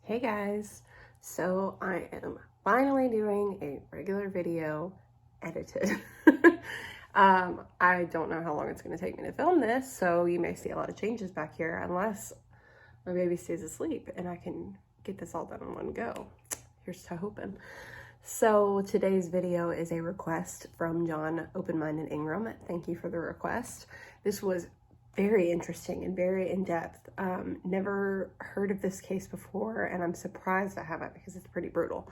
Hey guys, so I am finally doing a regular video edited. I don't know how long it's going to take me to film this, so you may see a lot of changes back here unless my baby stays asleep and I can get this all done in one go. Here's to hoping. So today's video is a request from John Open-Minded Ingram. Thank you for the request. This was very interesting and very in-depth. Never heard of this case before, and I'm surprised I haven't because it's pretty brutal.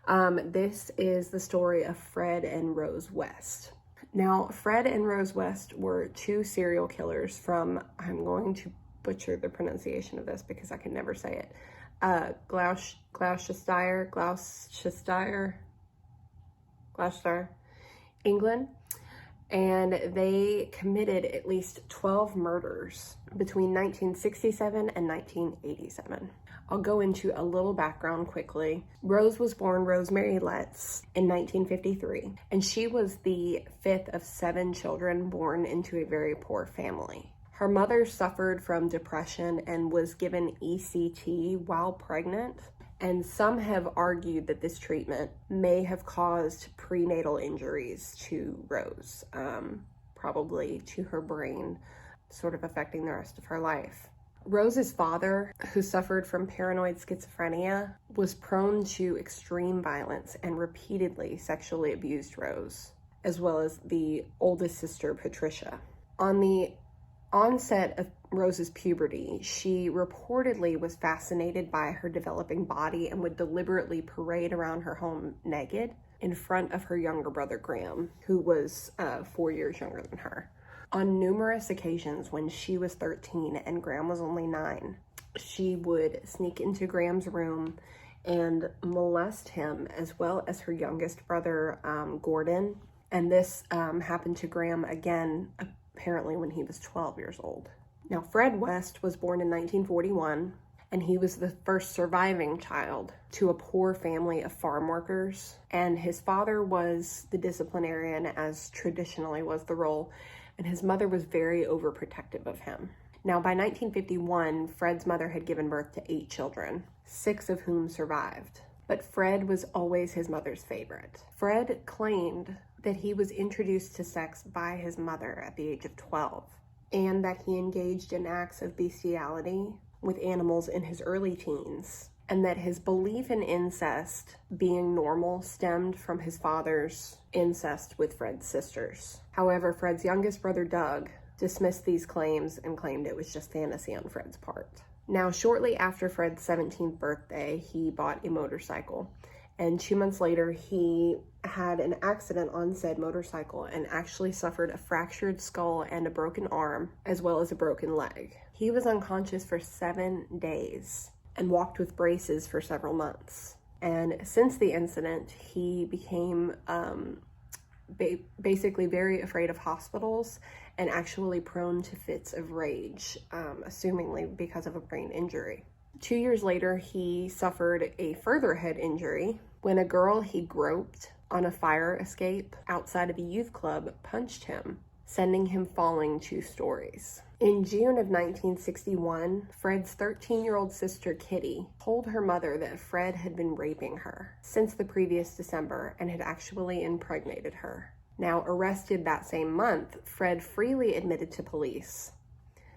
This is the story of Fred and Rose West. Now, Fred and Rose West were two serial killers from, I'm going to butcher the pronunciation of this because I can never say it, Gloucestershire, England. And they committed at least 12 murders between 1967 and 1987. I'll go into a little background quickly. Rose was born Rosemary Letts in 1953, and she was the fifth of 7 children born into a very poor family. Her mother suffered from depression and was given ECT while pregnant. And some have argued that this treatment may have caused prenatal injuries to Rose, probably to her brain, sort of affecting the rest of her life. Rose's father, who suffered from paranoid schizophrenia, was prone to extreme violence and repeatedly sexually abused Rose, as well as the oldest sister, Patricia. On the onset of Rose's puberty, she reportedly was fascinated by her developing body and would deliberately parade around her home naked in front of her younger brother Graham, who was 4 years younger than her. On numerous occasions when she was 13 and Graham was only 9, she would sneak into Graham's room and molest him, as well as her youngest brother Gordon. And this happened to Graham again apparently when he was 12 years old. Now, Fred West was born in 1941, and he was the first surviving child to a poor family of farm workers, and his father was the disciplinarian, as traditionally was the role, and his mother was very overprotective of him. Now, by 1951, Fred's mother had given birth to 8 children, 6 of whom survived, but Fred was always his mother's favorite. Fred claimed that he was introduced to sex by his mother at the age of 12, and that he engaged in acts of bestiality with animals in his early teens, and that his belief in incest being normal stemmed from his father's incest with Fred's sisters. However, Fred's youngest brother, Doug, dismissed these claims and claimed it was just fantasy on Fred's part. Now, shortly after Fred's 17th birthday, he bought a motorcycle. And 2 months later, he had an accident on said motorcycle and actually suffered a fractured skull and a broken arm, as well as a broken leg. He was unconscious for 7 days and walked with braces for several months. And since the incident, he became basically very afraid of hospitals and actually prone to fits of rage, assumingly because of a brain injury. 2 years later, he suffered a further head injury when a girl he groped on a fire escape outside of a youth club punched him, sending him falling 2 stories. In June of 1961, Fred's 13-year-old sister, Kitty, told her mother that Fred had been raping her since the previous December and had actually impregnated her. Now, arrested that same month, Fred freely admitted to police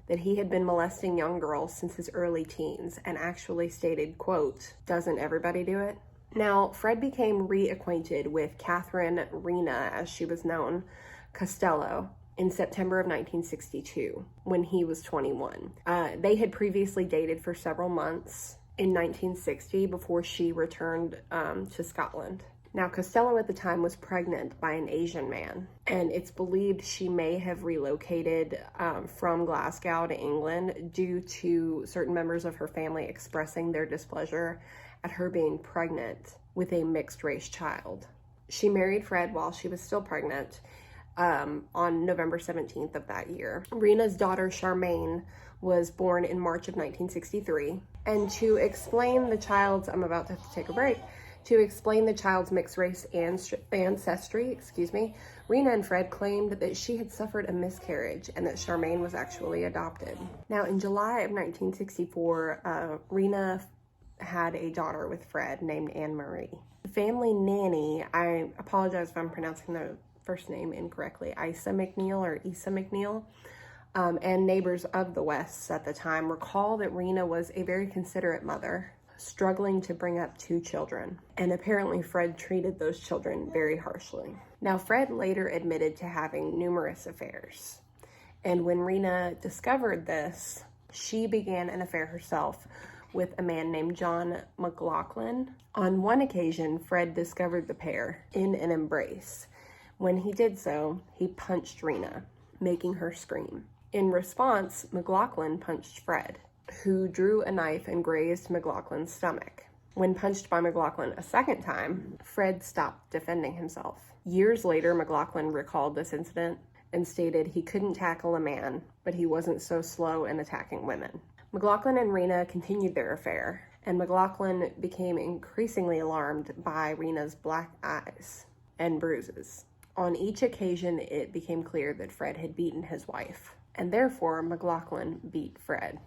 that he had been molesting young girls since his early teens and actually stated, quote, "Doesn't everybody do it?" Now, Fred became reacquainted with Catherine Rena, as she was known, Costello, in September of 1962, when he was 21. They had previously dated for several months in 1960 before she returned to Scotland. Now, Costello at the time was pregnant by an Asian man, and it's believed she may have relocated from Glasgow to England due to certain members of her family expressing their displeasure at her being pregnant with a mixed-race child. She married Fred while she was still pregnant on November 17th of that year. Rena's daughter, Charmaine, was born in March of 1963, and to explain the child's, I'm about to have to take a break, to explain the child's mixed race ancestry, Rena and Fred claimed that she had suffered a miscarriage and that Charmaine was actually adopted. Now, in July of 1964, Rena had a daughter with Fred named Anne Marie. The family nanny, I apologize if I'm pronouncing the first name incorrectly, Isa McNeil, and neighbors of the Wests at the time recall that Rena was a very considerate mother, struggling to bring up 2 children, and apparently Fred treated those children very harshly. Now, Fred later admitted to having numerous affairs, and when Rena discovered this, she began an affair herself with a man named John McLaughlin. On one occasion, Fred discovered the pair in an embrace. When he did so, he punched Rena, making her scream. In response, McLaughlin punched Fred, who drew a knife and grazed McLaughlin's stomach. When punched by McLaughlin a second time, Fred stopped defending himself. Years later, McLaughlin recalled this incident and stated he couldn't tackle a man, but he wasn't so slow in attacking women. McLaughlin and Rena continued their affair, and McLaughlin became increasingly alarmed by Rena's black eyes and bruises. On each occasion, it became clear that Fred had beaten his wife, and therefore McLaughlin beat Fred.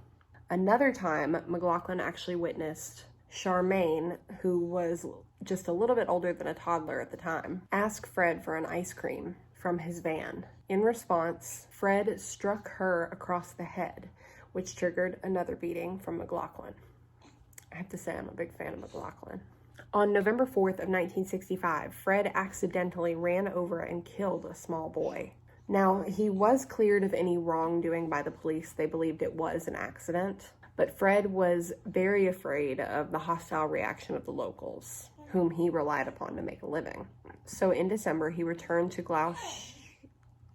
Another time, McLaughlin actually witnessed Charmaine, who was just a little bit older than a toddler at the time, ask Fred for an ice cream from his van. In response, Fred struck her across the head, which triggered another beating from McLaughlin. I have to say, I'm a big fan of McLaughlin. On November 4th of 1965, Fred accidentally ran over and killed a small boy. Now, he was cleared of any wrongdoing by the police. They believed it was an accident, but Fred was very afraid of the hostile reaction of the locals, whom he relied upon to make a living. So in December, he returned to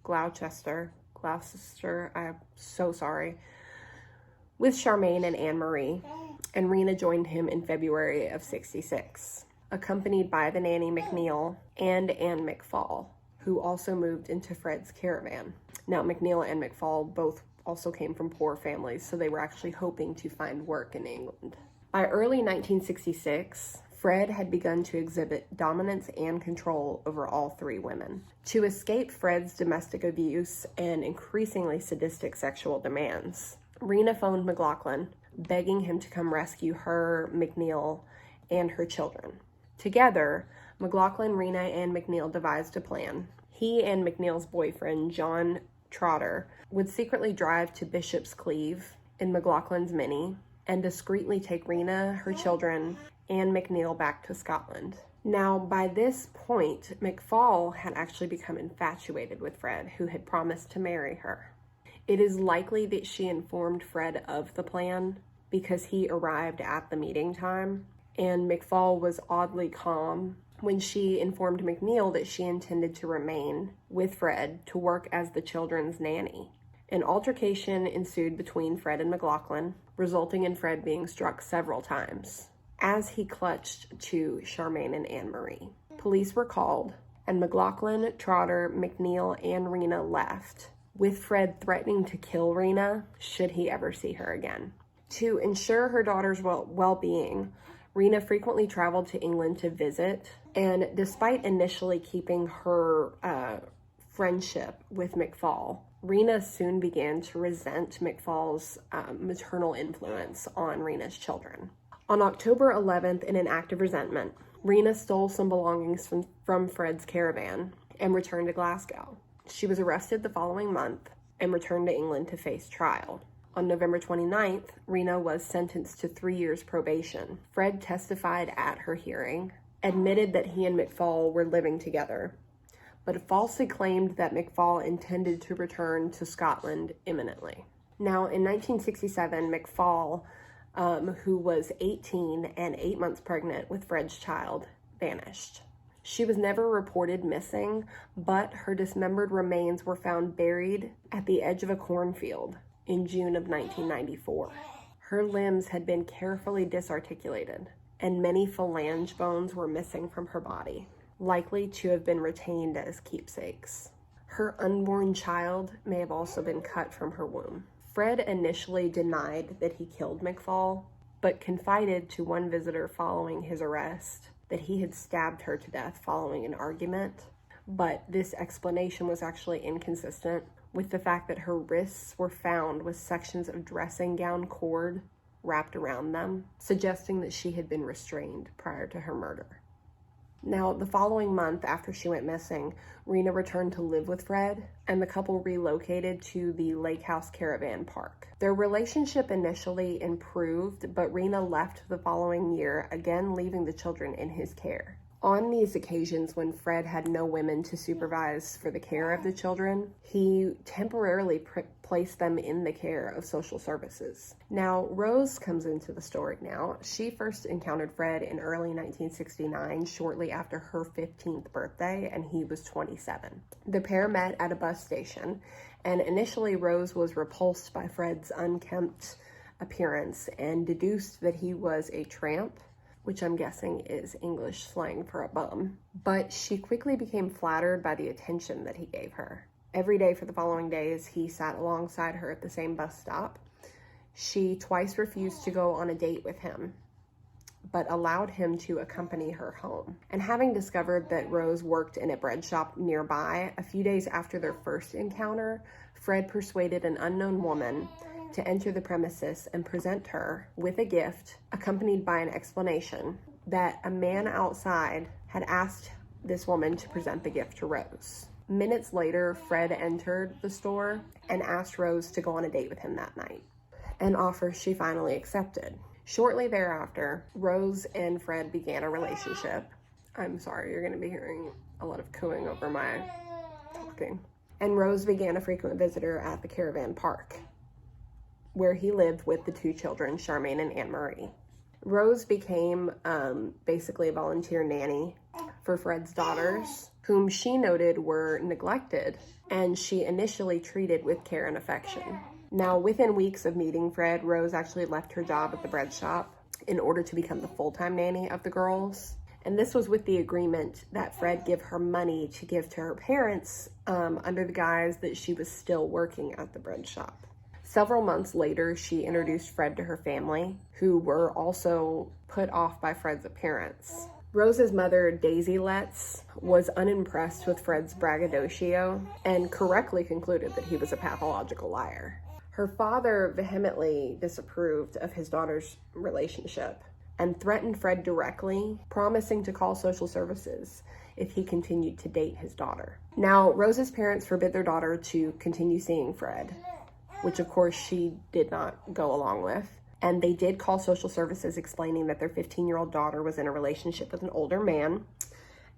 Gloucester, I'm so sorry, with Charmaine and Anne Marie, and Rena joined him in February of '66, accompanied by the nanny McNeil and Anne McFall, who also moved into Fred's caravan. Now, McNeil and McFall both also came from poor families, so they were actually hoping to find work in England. By early 1966, Fred had begun to exhibit dominance and control over all 3 women. To escape Fred's domestic abuse and increasingly sadistic sexual demands, Rena phoned McLaughlin, begging him to come rescue her, McNeil, and her children. Together, McLaughlin, Rena, and McNeil devised a plan. He and McNeil's boyfriend, John Trotter, would secretly drive to Bishop's Cleeve in McLaughlin's Mini and discreetly take Rena, her children, and McNeil back to Scotland. Now, by this point, McFall had actually become infatuated with Fred, who had promised to marry her. It is likely that she informed Fred of the plan because he arrived at the meeting time, and McFall was oddly calm when she informed McNeil that she intended to remain with Fred to work as the children's nanny. An altercation ensued between Fred and McLaughlin, resulting in Fred being struck several times as he clutched to Charmaine and Anne Marie. Police were called, and McLaughlin, Trotter, McNeil, and Rena left, with Fred threatening to kill Rena should he ever see her again. To ensure her daughter's well-being, Rena frequently traveled to England to visit, and despite initially keeping her friendship with McFall, Rena soon began to resent McFall's maternal influence on Rena's children. On October 11th, in an act of resentment, Rena stole some belongings from Fred's caravan and returned to Glasgow. She was arrested the following month and returned to England to face trial. On November 29th, Rena was sentenced to 3 years probation. Fred testified at her hearing, admitted that he and McFall were living together, but falsely claimed that McFall intended to return to Scotland imminently. Now, in 1967, McFall, who was 18 and 8 months pregnant with Fred's child, vanished. She was never reported missing, but her dismembered remains were found buried at the edge of a cornfield in June of 1994. Her limbs had been carefully disarticulated, and many phalange bones were missing from her body, likely to have been retained as keepsakes. Her unborn child may have also been cut from her womb. Fred initially denied that he killed McFall, but confided to one visitor following his arrest that he had stabbed her to death following an argument, but this explanation was actually inconsistent with the fact that her wrists were found with sections of dressing gown cord wrapped around them, suggesting that she had been restrained prior to her murder. Now, the following month after she went missing, Rena returned to live with Fred, and the couple relocated to the Lake House Caravan Park. Their relationship initially improved, but Rena left the following year, again leaving the children in his care. On these occasions when Fred had no women to supervise for the care of the children, he temporarily placed them in the care of social services. Now, Rose comes into the story now. She first encountered Fred in early 1969, shortly after her 15th birthday, and he was 27. The pair met at a bus station, and initially Rose was repulsed by Fred's unkempt appearance and deduced that he was a tramp, which I'm guessing is English slang for a bum. But she quickly became flattered by the attention that he gave her. Every day for the following days, he sat alongside her at the same bus stop. She twice refused to go on a date with him, but allowed him to accompany her home. And having discovered that Rose worked in a bread shop nearby, a few days after their first encounter, Fred persuaded an unknown woman to enter the premises and present her with a gift, accompanied by an explanation that a man outside had asked this woman to present the gift to Rose. Minutes later, Fred entered the store and asked Rose to go on a date with him that night, an offer she finally accepted. Shortly thereafter, Rose and Fred began a relationship. I'm sorry, you're going to be hearing a lot of cooing over my talking. And Rose began a frequent visitor at the Caravan Park, where he lived with the two children, Charmaine and Anne Marie. Rose became basically a volunteer nanny for Fred's daughters, whom she noted were neglected, and she initially treated with care and affection. Now, within weeks of meeting Fred, Rose actually left her job at the bread shop in order to become the full-time nanny of the girls. And this was with the agreement that Fred give her money to give to her parents under the guise that she was still working at the bread shop. Several months later, she introduced Fred to her family, who were also put off by Fred's appearance. Rose's mother, Daisy Letts, was unimpressed with Fred's braggadocio and correctly concluded that he was a pathological liar. Her father vehemently disapproved of his daughter's relationship and threatened Fred directly, promising to call social services if he continued to date his daughter. Now, Rose's parents forbid their daughter to continue seeing Fred, which of course she did not go along with. And they did call social services explaining that their 15-year-old daughter was in a relationship with an older man.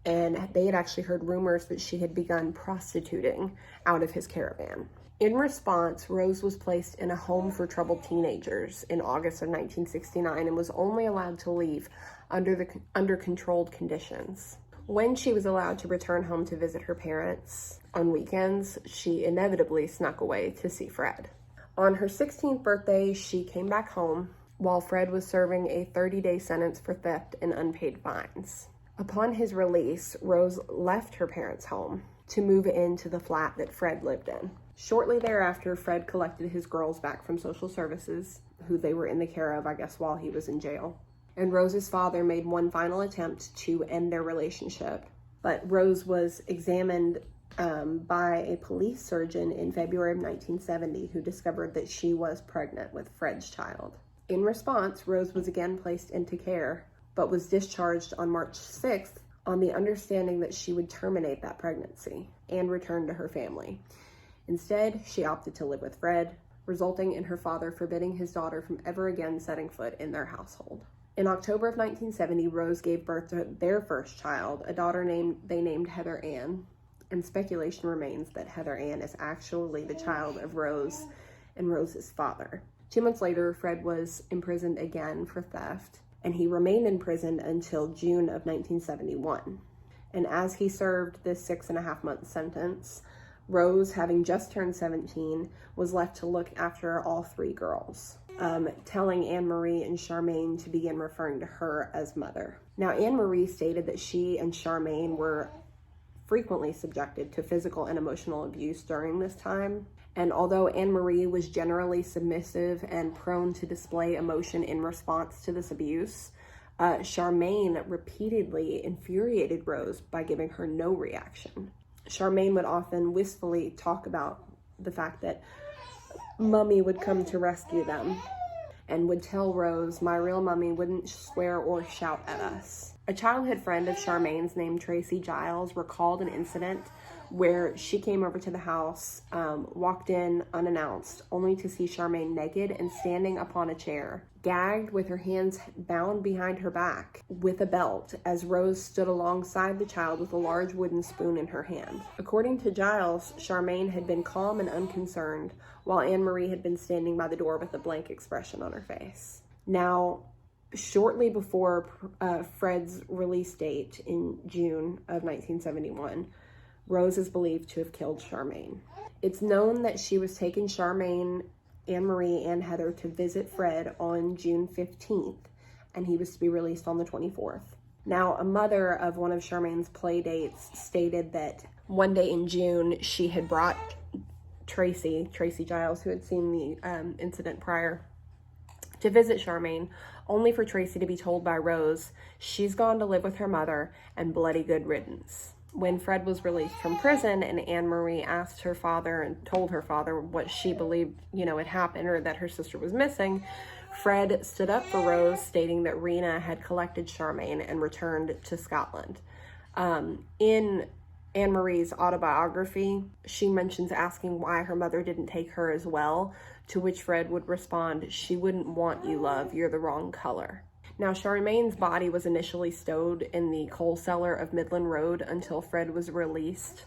And they had actually heard rumors that she had begun prostituting out of his caravan. In response, Rose was placed in a home for troubled teenagers in August of 1969 and was only allowed to leave under controlled conditions. When she was allowed to return home to visit her parents on weekends, she inevitably snuck away to see Fred. On her 16th birthday, she came back home while Fred was serving a 30-day sentence for theft and unpaid fines. Upon his release, Rose left her parents' home to move into the flat that Fred lived in. Shortly thereafter, Fred collected his girls back from social services, who they were in the care of, I guess, while he was in jail. And Rose's father made one final attempt to end their relationship, but Rose was examined by a police surgeon in February of 1970 who discovered that she was pregnant with Fred's child. In response, Rose was again placed into care, but was discharged on March 6th on the understanding that she would terminate that pregnancy and return to her family. Instead, she opted to live with Fred, resulting in her father forbidding his daughter from ever again setting foot in their household. In October of 1970, Rose gave birth to their first child, a daughter they named Heather Ann, and speculation remains that Heather Ann is actually the child of Rose and Rose's father. 2 months later, Fred was imprisoned again for theft, and he remained in prison until June of 1971. And as he served this 6.5-month sentence, Rose, having just turned 17, was left to look after all three girls, telling Anne Marie and Charmaine to begin referring to her as mother. Now, Anne Marie stated that she and Charmaine were frequently subjected to physical and emotional abuse during this time. And although Anne Marie was generally submissive and prone to display emotion in response to this abuse, Charmaine repeatedly infuriated Rose by giving her no reaction. Charmaine would often wistfully talk about the fact that Mummy would come to rescue them. and would tell Rose, "My real mommy wouldn't swear or shout at us." A childhood friend of Charmaine's named Tracy Giles recalled an incident where she came over to the house, walked in unannounced, only to see Charmaine naked and standing upon a chair, gagged with her hands bound behind her back with a belt, as Rose stood alongside the child with a large wooden spoon in her hand. According to Giles, Charmaine had been calm and unconcerned, while Anne-Marie had been standing by the door with a blank expression on her face. Now, shortly before Fred's release date in June of 1971, Rose is believed to have killed Charmaine. It's known that she was taking Charmaine, Anne-Marie, and Heather to visit Fred on June 15th, and he was to be released on the 24th. Now, a mother of one of Charmaine's play dates stated that one day in June, she had brought Tracy Giles, who had seen the incident prior, to visit Charmaine, only for Tracy to be told by Rose, "She's gone to live with her mother, and bloody good riddance." When Fred was released from prison and Anne-Marie asked her father and told her father what she believed, had happened, or that her sister was missing, Fred stood up for Rose, stating that Rena had collected Charmaine and returned to Scotland. In Anne-Marie's autobiography, she mentions asking why her mother didn't take her as well, to which Fred would respond, "She wouldn't want you, love. You're the wrong color." Now, Charmaine's body was initially stowed in the coal cellar of Midland Road until Fred was released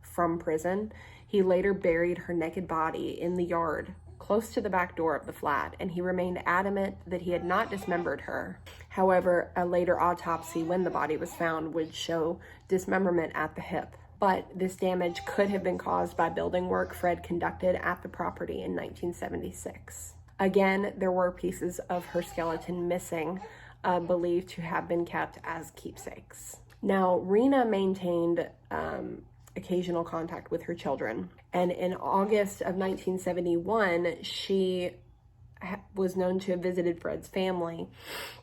from prison. He later buried her naked body in the yard close to the back door of the flat, and he remained adamant that he had not dismembered her. However, a later autopsy, when the body was found, would show dismemberment at the hip. But this damage could have been caused by building work Fred conducted at the property in 1976. Again, there were pieces of her skeleton missing, believed to have been kept as keepsakes. Now, Rena maintained occasional contact with her children, and in August of 1971, she was known to have visited Fred's family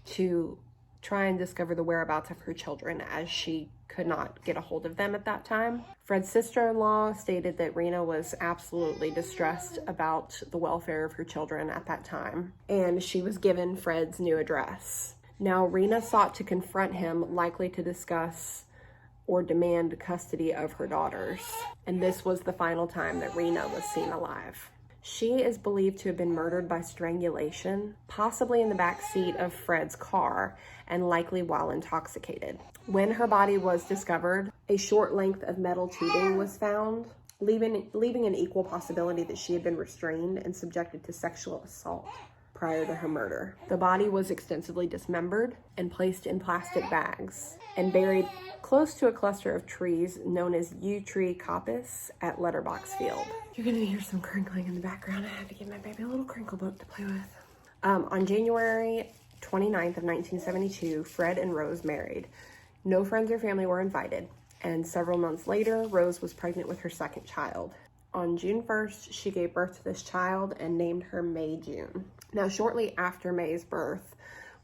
to try and discover the whereabouts of her children, as she could not get a hold of them at that time. Fred's sister-in-law stated that Rena was absolutely distressed about the welfare of her children at that time, and she was given Fred's new address. Now, Rena sought to confront him, likely to discuss or demand custody of her daughters, and this was the final time that Rena was seen alive. She is believed to have been murdered by strangulation, possibly in the back seat of Fred's car, and likely while intoxicated. When her body was discovered, a short length of metal tubing was found, leaving an equal possibility that she had been restrained and subjected to sexual assault prior to her murder. The body was extensively dismembered and placed in plastic bags and buried close to a cluster of trees known as Yew Tree Coppice at Letterbox Field. You're gonna hear some crinkling in the background. I have to give my baby a little crinkle book to play with. On January 29th of 1972, Fred and Rose married. No friends or family were invited, and several months later, Rose was pregnant with her second child. On June 1st, she gave birth to this child and named her May June. Now, shortly after May's birth,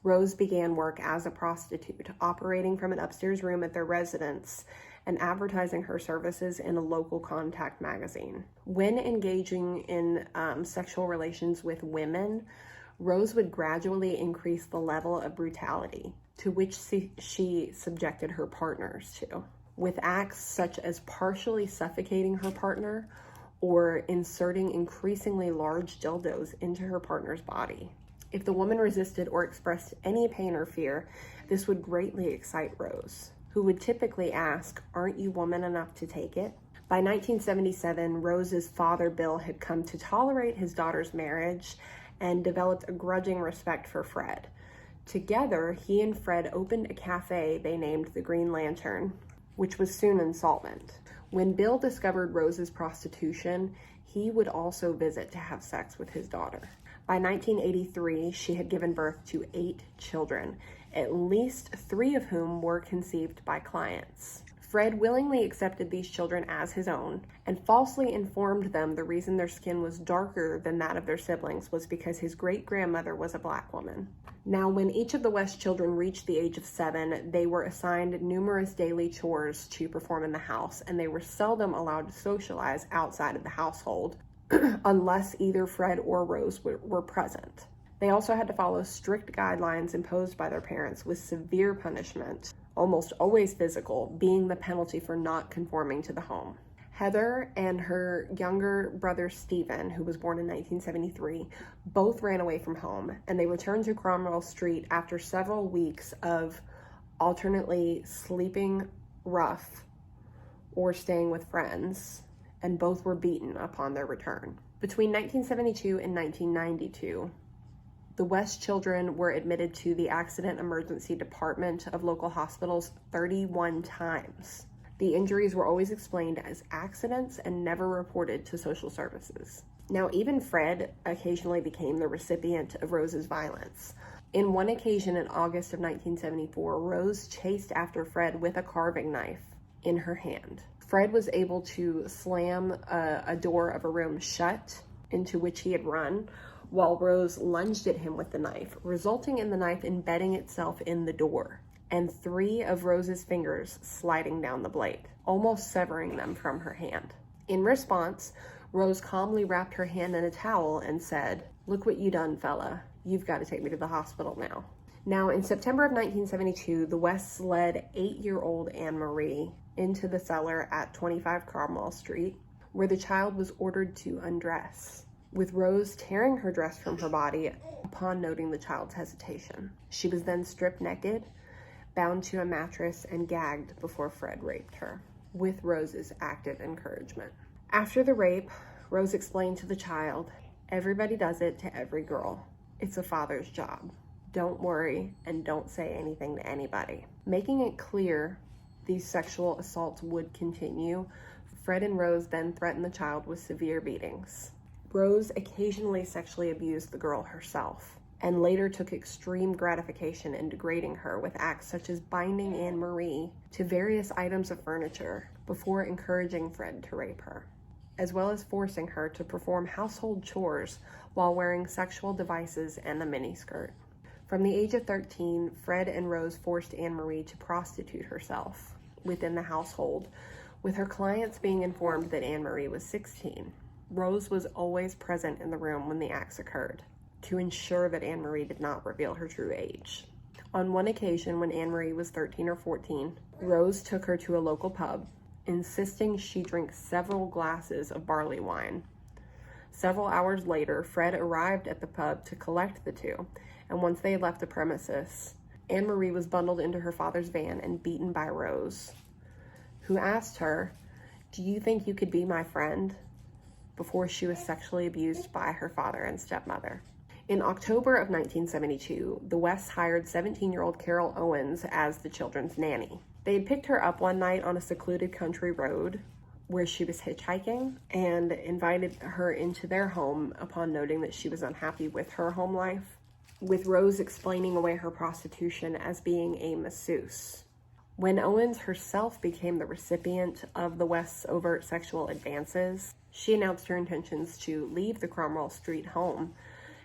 Rose began work as a prostitute, operating from an upstairs room at their residence and advertising her services in a local contact magazine. When engaging in sexual relations with women, Rose would gradually increase the level of brutality to which she subjected her partners to, with acts such as partially suffocating her partner or inserting increasingly large dildos into her partner's body. If the woman resisted or expressed any pain or fear, this would greatly excite Rose, who would typically ask, "Aren't you woman enough to take it?" By 1977, Rose's father, Bill, had come to tolerate his daughter's marriage and developed a grudging respect for Fred. Together, he and Fred opened a cafe they named the Green Lantern, which was soon insolvent. When Bill discovered Rose's prostitution, he would also visit to have sex with his daughter. By 1983, she had given birth to 8 children, at least 3 of whom were conceived by clients. Fred willingly accepted these children as his own and falsely informed them the reason their skin was darker than that of their siblings was because his great-grandmother was a black woman. Now, when each of the West children reached the age of 7, they were assigned numerous daily chores to perform in the house, and they were seldom allowed to socialize outside of the household unless either Fred or Rose were present. They also had to follow strict guidelines imposed by their parents, with severe punishment, almost always physical, being the penalty for not conforming to the home. Heather and her younger brother Stephen, who was born in 1973, both ran away from home, and they returned to Cromwell Street after several weeks of alternately sleeping rough or staying with friends, and both were beaten upon their return. Between 1972 and 1992, the West children were admitted to the Accident Emergency Department of local hospitals 31 times. The injuries were always explained as accidents and never reported to social services. Now, even Fred occasionally became the recipient of Rose's violence. In one occasion in August of 1974, Rose chased after Fred with a carving knife in her hand. Fred was able to slam a door of a room shut into which he had run, while Rose lunged at him with the knife, resulting in the knife embedding itself in the door, and 3 of Rose's fingers sliding down the blade, almost severing them from her hand. In response, Rose calmly wrapped her hand in a towel and said, "Look what you done, fella. You've got to take me to the hospital now." Now, in September of 1972, the Wests led 8-year-old Anne Marie into the cellar at 25 Cromwell Street, where the child was ordered to undress, with Rose tearing her dress from her body upon noting the child's hesitation. She was then stripped naked, bound to a mattress, and gagged before Fred raped her, with Rose's active encouragement. After the rape, Rose explained to the child, "Everybody does it to every girl. It's a father's job. Don't worry and don't say anything to anybody." Making it clear these sexual assaults would continue, Fred and Rose then threatened the child with severe beatings. Rose occasionally sexually abused the girl herself, and later took extreme gratification in degrading her with acts such as binding Anne Marie to various items of furniture before encouraging Fred to rape her, as well as forcing her to perform household chores while wearing sexual devices and a miniskirt. From the age of 13, Fred and Rose forced Anne Marie to prostitute herself within the household, with her clients being informed that Anne Marie was 16. Rose was always present in the room when the acts occurred, to ensure that Anne Marie did not reveal her true age. On one occasion, when Anne Marie was 13 or 14, Rose took her to a local pub, insisting she drink several glasses of barley wine. Several hours later, Fred arrived at the pub to collect the two, and once they had left the premises, Anne Marie was bundled into her father's van and beaten by Rose, who asked her, "Do you think you could be my friend?" before she was sexually abused by her father and stepmother. In October of 1972, the Wests hired 17-year-old Carol Owens as the children's nanny. They had picked her up one night on a secluded country road where she was hitchhiking and invited her into their home upon noting that she was unhappy with her home life, with Rose explaining away her prostitution as being a masseuse. When Owens herself became the recipient of the West's overt sexual advances, she announced her intentions to leave the Cromwell Street home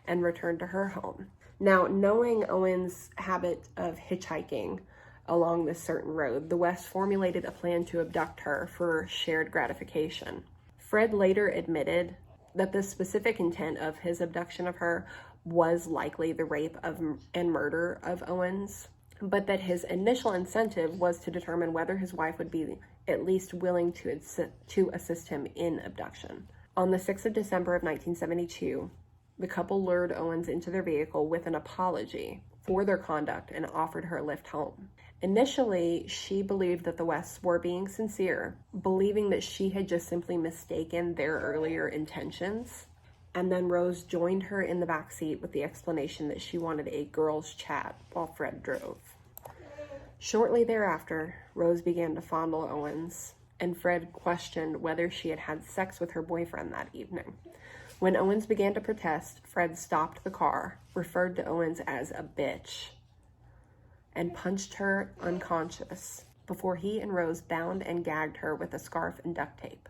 and return to her home. Now, knowing Owens' habit of hitchhiking along this certain road, the Wests formulated a plan to abduct her for shared gratification. Fred later admitted that the specific intent of his abduction of her was likely the rape of and murder of Owens, but that his initial incentive was to determine whether his wife would be at least willing to assist him in abduction. On the 6th of December of 1972, the couple lured Owens into their vehicle with an apology for their conduct and offered her a lift home. Initially, she believed that the Wests were being sincere, believing that she had just simply mistaken their earlier intentions. And then Rose joined her in the back seat with the explanation that she wanted a girls' chat while Fred drove. Shortly thereafter, Rose began to fondle Owens, and Fred questioned whether she had had sex with her boyfriend that evening. When Owens began to protest, Fred stopped the car, referred to Owens as a bitch, and punched her unconscious before he and Rose bound and gagged her with a scarf and duct tape.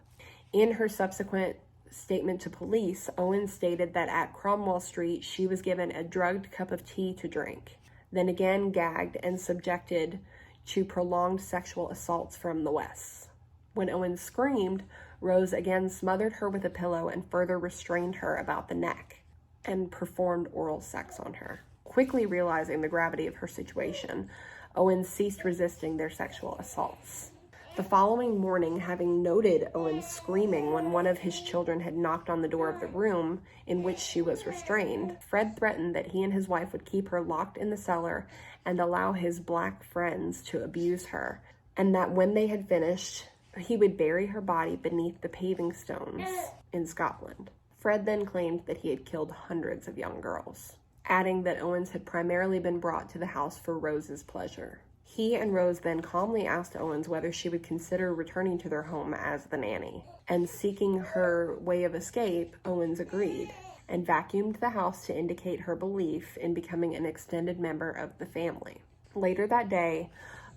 In her subsequent statement to police, Owens stated that at Cromwell Street, she was given a drugged cup of tea to drink, then again gagged and subjected to prolonged sexual assaults from the Wests. When Owens screamed, Rose again smothered her with a pillow and further restrained her about the neck, and performed oral sex on her. Quickly realizing the gravity of her situation, Owens ceased resisting their sexual assaults. The following morning, having noted Owens screaming when one of his children had knocked on the door of the room in which she was restrained, Fred threatened that he and his wife would keep her locked in the cellar and allow his black friends to abuse her, and that when they had finished, he would bury her body beneath the paving stones in Scotland. Fred then claimed that he had killed hundreds of young girls, adding that Owens had primarily been brought to the house for Rose's pleasure. He and Rose then calmly asked Owens whether she would consider returning to their home as the nanny. And seeking her way of escape, Owens agreed and vacuumed the house to indicate her belief in becoming an extended member of the family. Later that day,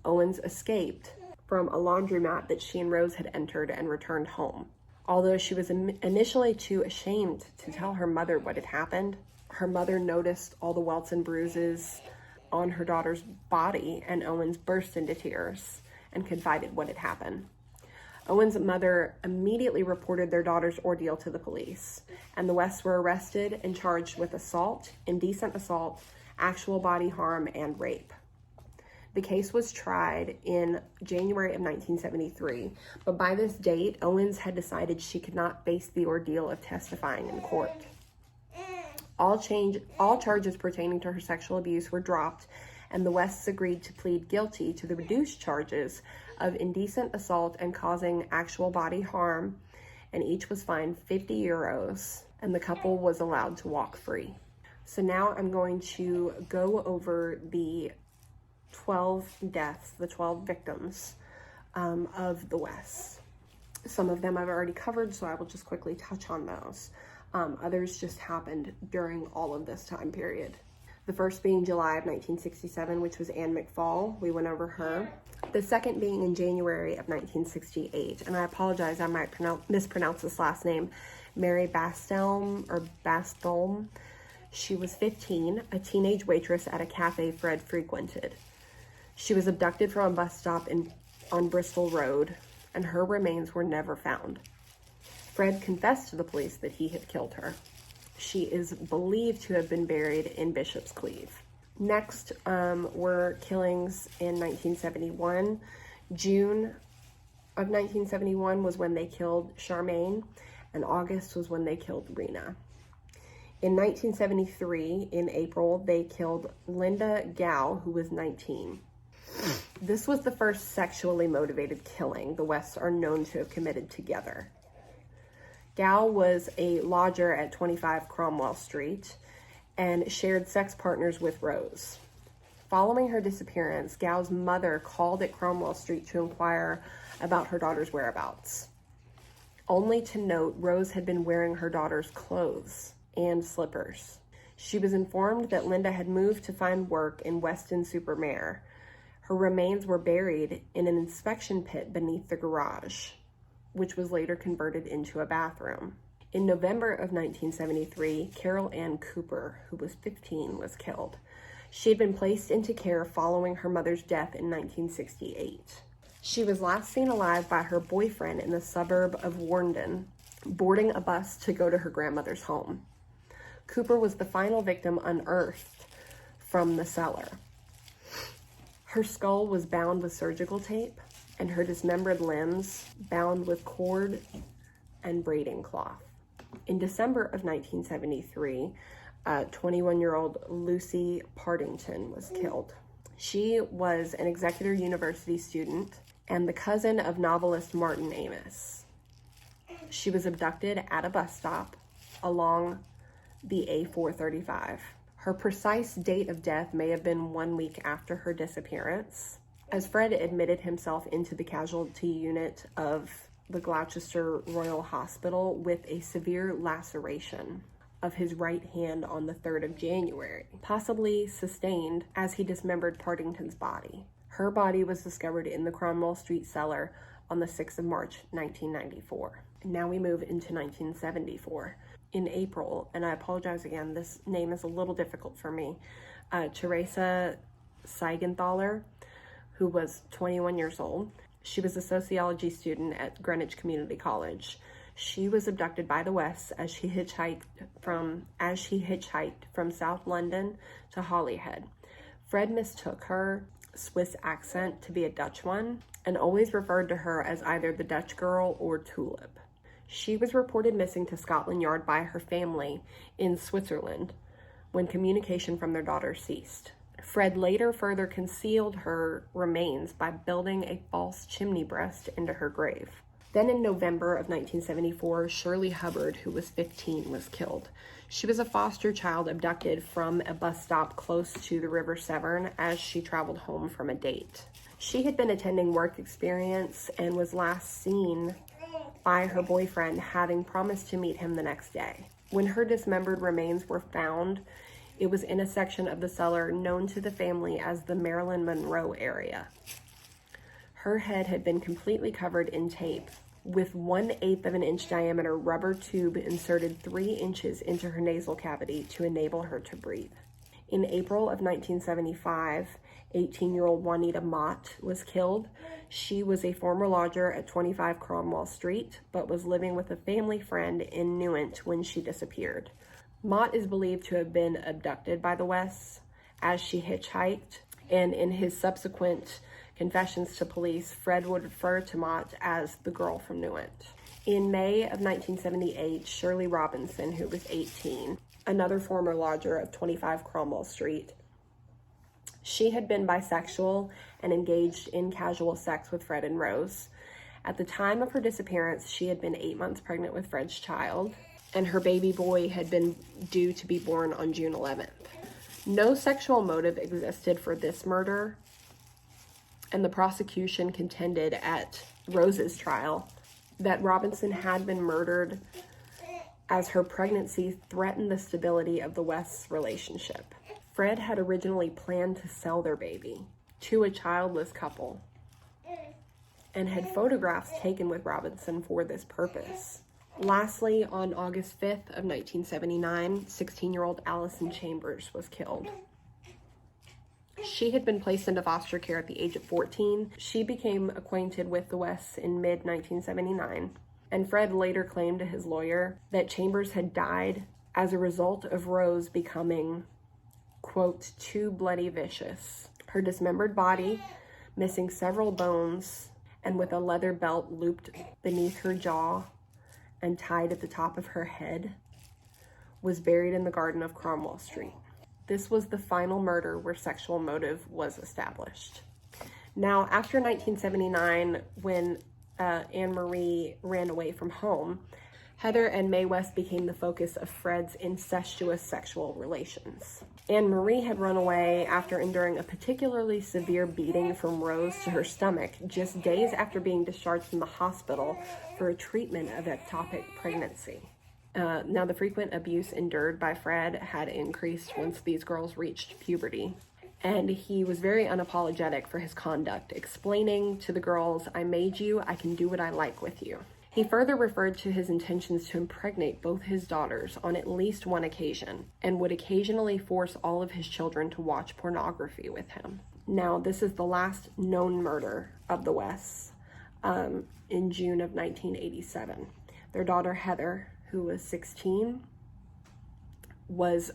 Owens escaped from a laundromat that she and Rose had entered and returned home. Although she was initially too ashamed to tell her mother what had happened, her mother noticed all the welts and bruises on her daughter's body, and Owens burst into tears and confided what had happened. Owens' mother immediately reported their daughter's ordeal to the police, and the Wests were arrested and charged with assault, indecent assault, actual body harm, and rape. The case was tried in January of 1973, but by this date, Owens had decided she could not face the ordeal of testifying in court. All charges pertaining to her sexual abuse were dropped, and the Wests agreed to plead guilty to the reduced charges of indecent assault and causing actual body harm, and each was fined 50 euros, and the couple was allowed to walk free. So now I'm going to go over the 12 deaths, the 12 victims of the Wests. Some of them I've already covered, so I will just quickly touch on those. Others just happened during all of this time period. The first being July of 1967, which was Anne McFall. We went over her. The second being in January of 1968, and I apologize, I might mispronounce this last name, Mary Bastelm or Bastolm. She was 15, a teenage waitress at a cafe Fred frequented. She was abducted from a bus stop on Bristol Road, and her remains were never found. Fred confessed to the police that he had killed her. She is believed to have been buried in Bishop's Cleeve. Next were killings in 1971. June of 1971 was when they killed Charmaine, and August was when they killed Rena. In 1973, in April, they killed Linda Gow, who was 19. This was the first sexually motivated killing the Wests are known to have committed together. Gow was a lodger at 25 Cromwell Street and shared sex partners with Rose. Following her disappearance, Gow's mother called at Cromwell Street to inquire about her daughter's whereabouts. Only to note, Rose had been wearing her daughter's clothes and slippers. She was informed that Linda had moved to find work in Weston-super-Mare. Her remains were buried in an inspection pit beneath the garage, which was later converted into a bathroom. In November of 1973, Carol Ann Cooper, who was 15, was killed. She had been placed into care following her mother's death in 1968. She was last seen alive by her boyfriend in the suburb of Warndon, boarding a bus to go to her grandmother's home. Cooper was the final victim unearthed from the cellar. Her skull was bound with surgical tape, and her dismembered limbs bound with cord and braiding cloth. In December of 1973, 21-year-old Lucy Partington was killed. She was an Exeter University student and the cousin of novelist Martin Amis. She was abducted at a bus stop along the A435. Her precise date of death may have been 1 week after her disappearance, as Fred admitted himself into the casualty unit of the Gloucester Royal Hospital with a severe laceration of his right hand on the 3rd of January, possibly sustained as he dismembered Partington's body. Her body was discovered in the Cromwell Street cellar on the 6th of March, 1994. And now we move into 1974. In April, and I apologize again, this name is a little difficult for me, Teresa Seigenthaler, who was 21 years old. She was a sociology student at Greenwich Community College. She was abducted by the Wests as she hitchhiked from South London to Holyhead. Fred mistook her Swiss accent to be a Dutch one and always referred to her as either the Dutch girl or Tulip. She was reported missing to Scotland Yard by her family in Switzerland when communication from their daughter ceased. Fred later further concealed her remains by building a false chimney breast into her grave. Then in November of 1974, Shirley Hubbard, who was 15, was killed. She was a foster child abducted from a bus stop close to the River Severn as she traveled home from a date. She had been attending work experience and was last seen by her boyfriend, having promised to meet him the next day. When her dismembered remains were found, it was in a section of the cellar known to the family as the Marilyn Monroe area. Her head had been completely covered in tape, with 1/8 of an inch diameter rubber tube inserted 3 inches into her nasal cavity to enable her to breathe. In April of 1975, 18-year-old Juanita Mott was killed. She was a former lodger at 25 Cromwell Street, but was living with a family friend in Newent when she disappeared. Mott is believed to have been abducted by the Wests as she hitchhiked, and in his subsequent confessions to police, Fred would refer to Mott as the girl from Newent. In May of 1978, Shirley Robinson, who was 18, another former lodger of 25 Cromwell Street, she had been bisexual and engaged in casual sex with Fred and Rose. At the time of her disappearance, she had been 8 months pregnant with Fred's child, and her baby boy had been due to be born on June 11th. No sexual motive existed for this murder, and the prosecution contended at Rose's trial that Robinson had been murdered as her pregnancy threatened the stability of the Wests' relationship. Fred had originally planned to sell their baby to a childless couple and had photographs taken with Robinson for this purpose. Lastly, on August 5th of 1979, 16-year-old Allison Chambers was killed. She had been placed into foster care at the age of 14. She became acquainted with the Wests in mid-1979, and Fred later claimed to his lawyer that Chambers had died as a result of Rose becoming, quote, too bloody vicious. Her dismembered body, missing several bones, and with a leather belt looped beneath her jaw and tied at the top of her head, was buried in the garden of Cromwell Street. This was the final murder where sexual motive was established. Now, after 1979, when Anne Marie ran away from home, Heather and Mae West became the focus of Fred's incestuous sexual relations. Anne Marie had run away after enduring a particularly severe beating from Rose to her stomach just days after being discharged from the hospital for a treatment of ectopic pregnancy. Now, the frequent abuse endured by Fred had increased once these girls reached puberty, and he was very unapologetic for his conduct, explaining to the girls, "I made you, I can do what I like with you." He further referred to his intentions to impregnate both his daughters on at least one occasion, and would occasionally force all of his children to watch pornography with him. Now, this is the last known murder of the Wests in June of 1987. Their daughter Heather, who was 16, was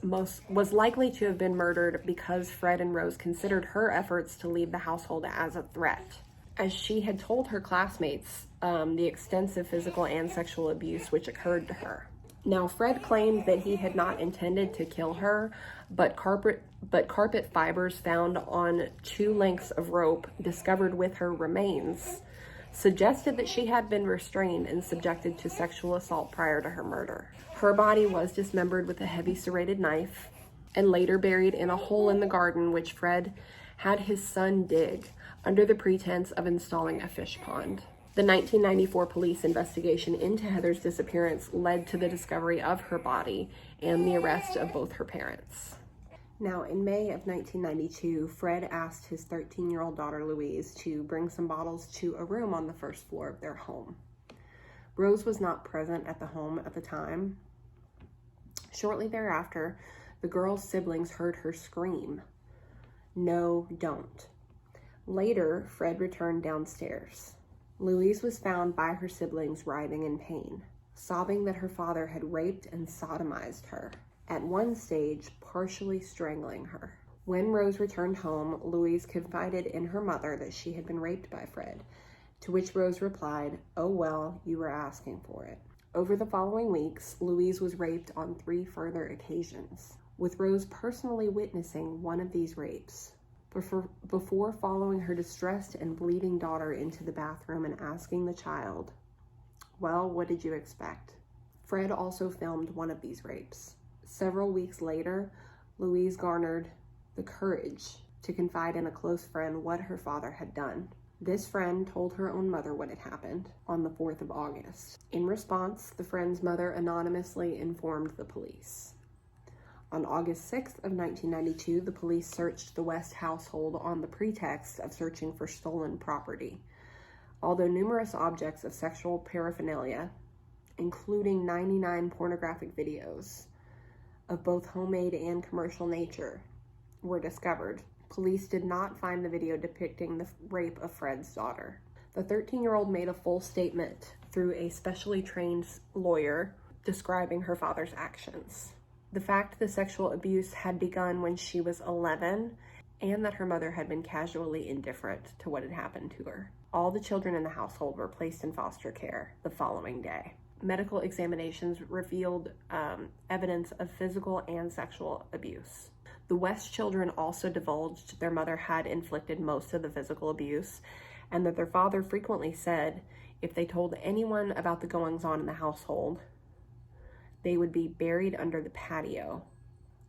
likely to have been murdered because Fred and Rose considered her efforts to leave the household as a threat, as she had told her classmates the extensive physical and sexual abuse which occurred to her. Now, Fred claimed that he had not intended to kill her, but carpet fibers found on 2 lengths of rope discovered with her remains suggested that she had been restrained and subjected to sexual assault prior to her murder. Her body was dismembered with a heavy serrated knife and later buried in a hole in the garden which Fred had his son dig under the pretense of installing a fish pond. The 1994 police investigation into Heather's disappearance led to the discovery of her body and the arrest of both her parents. Now, in May of 1992, Fred asked his 13-year-old daughter Louise to bring some bottles to a room on the first floor of their home. Rose was not present at the home at the time. Shortly thereafter, the girl's siblings heard her scream, "No, don't." Later, Fred returned downstairs. Louise was found by her siblings writhing in pain. sobbing that her father had raped and sodomized her, at one stage partially strangling her. When Rose returned home, Louise confided in her mother that she had been raped by Fred, to which Rose replied, "Oh well, you were asking for it." Over the following weeks, Louise was raped on 3 further occasions, with Rose personally witnessing one of these rapes. Before following her distressed and bleeding daughter into the bathroom and asking the child, "Well, what did you expect?" Fred also filmed one of these rapes. Several weeks later, Louise garnered the courage to confide in a close friend what her father had done. This friend told her own mother what had happened on the 4th of August. In response, the friend's mother anonymously informed the police. On August 6th of 1992, the police searched the West household on the pretext of searching for stolen property. Although numerous objects of sexual paraphernalia, including 99 pornographic videos of both homemade and commercial nature, were discovered, police did not find the video depicting the rape of Fred's daughter. The 13-year-old made a full statement through a specially trained lawyer describing her father's actions. The fact the sexual abuse had begun when she was 11 and that her mother had been casually indifferent to what had happened to her. All the children in the household were placed in foster care the following day. Medical examinations revealed evidence of physical and sexual abuse. The West children also divulged their mother had inflicted most of the physical abuse, and that their father frequently said if they told anyone about the goings-on in the household, they would be buried under the patio,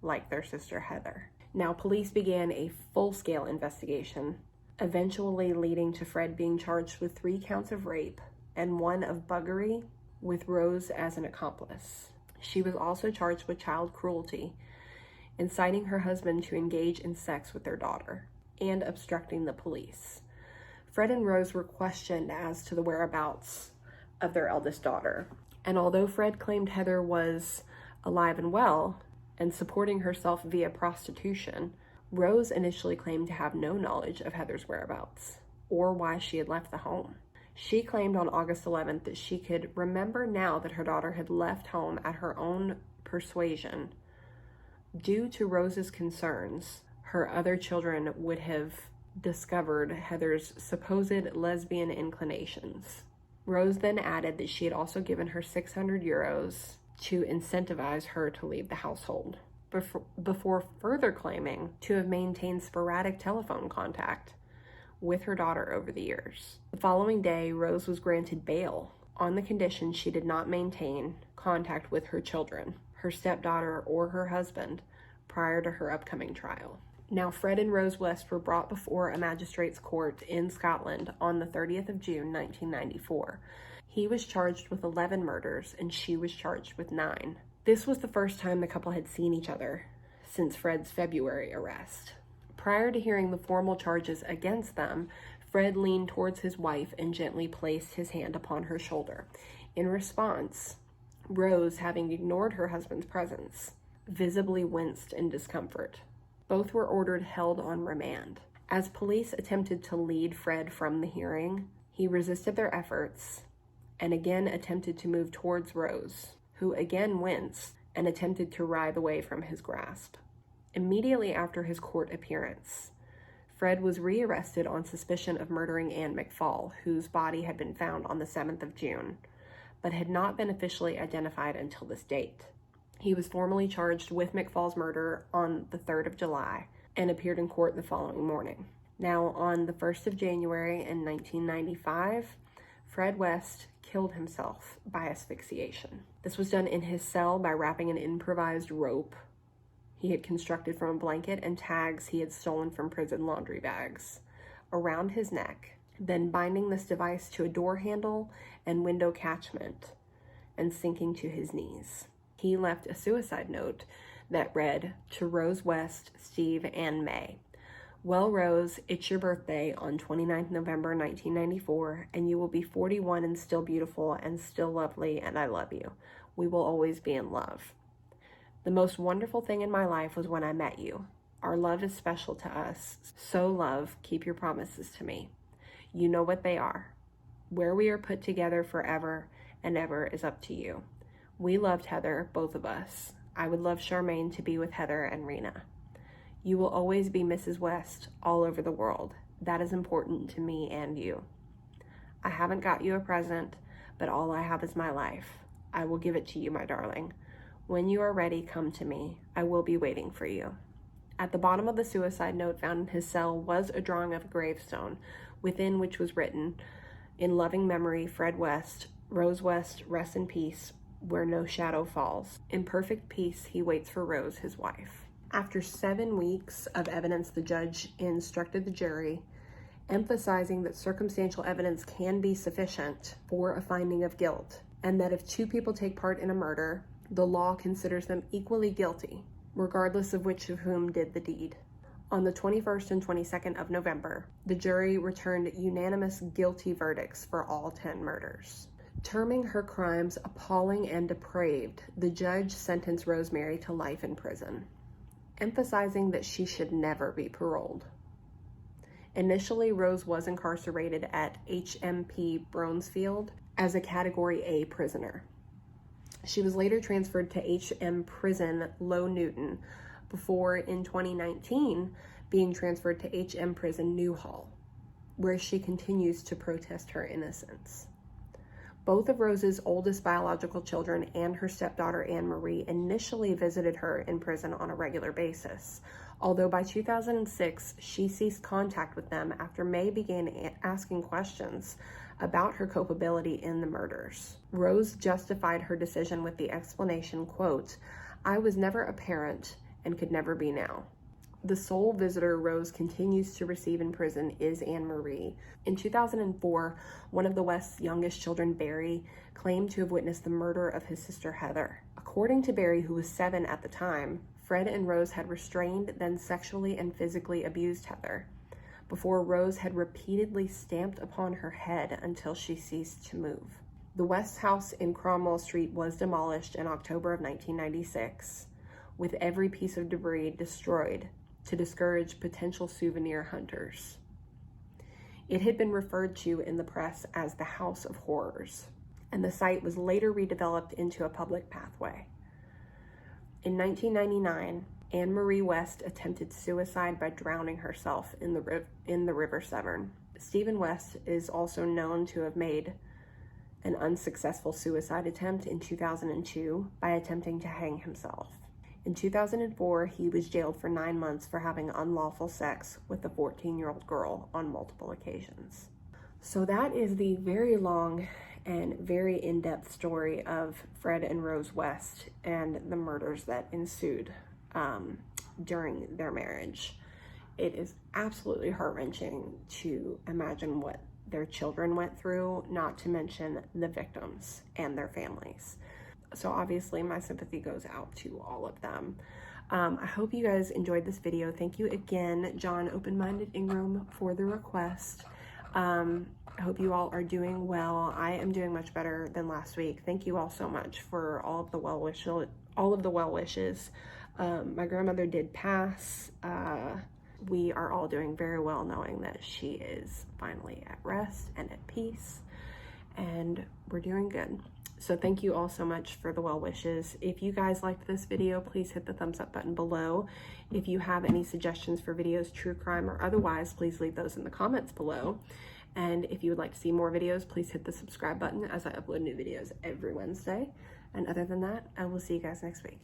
like their sister Heather. Now, police began a full-scale investigation, eventually leading to Fred being charged with 3 counts of rape and 1 of buggery, with Rose as an accomplice. She was also charged with child cruelty, inciting her husband to engage in sex with their daughter, and obstructing the police. Fred and Rose were questioned as to the whereabouts of their eldest daughter, and although Fred claimed Heather was alive and well and supporting herself via prostitution, Rose initially claimed to have no knowledge of Heather's whereabouts or why she had left the home. She claimed on August 11th that she could remember now that her daughter had left home at her own persuasion. Due to Rose's concerns, her other children would have discovered Heather's supposed lesbian inclinations. Rose then added that she had also given her 600 euros to incentivize her to leave the household, before further claiming to have maintained sporadic telephone contact with her daughter over the years. The following day, Rose was granted bail on the condition she did not maintain contact with her children, her stepdaughter, or her husband prior to her upcoming trial. Now, Fred and Rose West were brought before a magistrate's court in Scotland on the 30th of June, 1994. He was charged with 11 murders and she was charged with 9. This was the first time the couple had seen each other since Fred's February arrest. Prior to hearing the formal charges against them, Fred leaned towards his wife and gently placed his hand upon her shoulder. In response, Rose, having ignored her husband's presence, visibly winced in discomfort. Both were ordered held on remand. As police attempted to lead Fred from the hearing, he resisted their efforts and again attempted to move towards Rose, who again winced and attempted to writhe away from his grasp. Immediately after his court appearance, Fred was rearrested on suspicion of murdering Ann McFall, whose body had been found on the 7th of June, but had not been officially identified until this date. He was formally charged with McFall's murder on the 3rd of July and appeared in court the following morning. Now, on the 1st of January in 1995, Fred West killed himself by asphyxiation. This was done in his cell by wrapping an improvised rope he had constructed from a blanket and tags he had stolen from prison laundry bags around his neck, then binding this device to a door handle and window catchment and sinking to his knees. He left a suicide note that read, "To Rose West, Steve, and May. Well, Rose, it's your birthday on 29th November 1994, and you will be 41 and still beautiful and still lovely, and I love you. We will always be in love. The most wonderful thing in my life was when I met you. Our love is special to us. So, love, keep your promises to me. You know what they are. Where we are put together forever, and ever is up to you. We loved Heather, both of us. I would love Charmaine to be with Heather and Rena. You will always be Mrs. West all over the world. That is important to me and you. I haven't got you a present, but all I have is my life. I will give it to you, my darling. When you are ready, come to me. I will be waiting for you. At the bottom of the suicide note found in his cell was a drawing of a gravestone, within which was written, "In loving memory, Fred West, Rose West, rest in peace, where no shadow falls. In perfect peace, he waits for Rose, his wife." After 7 weeks of evidence, the judge instructed the jury, emphasizing that circumstantial evidence can be sufficient for a finding of guilt, and that if 2 people take part in a murder, the law considers them equally guilty, regardless of which of whom did the deed. On the 21st and 22nd of November, the jury returned unanimous guilty verdicts for all 10 murders. Terming her crimes appalling and depraved, the judge sentenced Rosemary to life in prison, emphasizing that she should never be paroled. Initially, Rose was incarcerated at HMP Bronesfield as a Category A prisoner. She was later transferred to HM Prison Low Newton before, in 2019, being transferred to HM Prison Newhall, where she continues to protest her innocence. Both of Rose's oldest biological children and her stepdaughter Anne Marie initially visited her in prison on a regular basis, although by 2006 she ceased contact with them after May began asking questions about her culpability in the murders. Rose justified her decision with the explanation, quote, "I was never a parent and could never be now." The sole visitor Rose continues to receive in prison is Anne Marie. In 2004, one of the West's youngest children, Barry, claimed to have witnessed the murder of his sister Heather. According to Barry, who was 7 at the time, Fred and Rose had restrained, then sexually and physically abused Heather, before Rose had repeatedly stamped upon her head until she ceased to move. The West house in Cromwell Street was demolished in October of 1996, with every piece of debris destroyed to discourage potential souvenir hunters. It had been referred to in the press as the House of Horrors, and the site was later redeveloped into a public pathway. In 1999, Anne Marie West attempted suicide by drowning herself in the River Severn. Stephen West is also known to have made an unsuccessful suicide attempt in 2002 by attempting to hang himself. In 2004, he was jailed for 9 months for having unlawful sex with a 14-year-old girl on multiple occasions. So that is the very long and very in-depth story of Fred and Rose West and the murders that ensued during their marriage. It is absolutely heart-wrenching to imagine what their children went through, not to mention the victims and their families. So obviously my sympathy goes out to all of them. I hope you guys enjoyed this video. Thank you again, John Open-Minded Ingram, for the request. I hope you all are doing well. I am doing much better than last week. Thank you all so much for all of the well wishes. My grandmother did pass. We are all doing very well, knowing that she is finally at rest and at peace, and we're doing good. So thank you all so much for the well wishes. If you guys liked this video, please hit the thumbs up button below. If you have any suggestions for videos, true crime or otherwise, please leave those in the comments below. And if you would like to see more videos, please hit the subscribe button, as I upload new videos every Wednesday. And other than that, I will see you guys next week.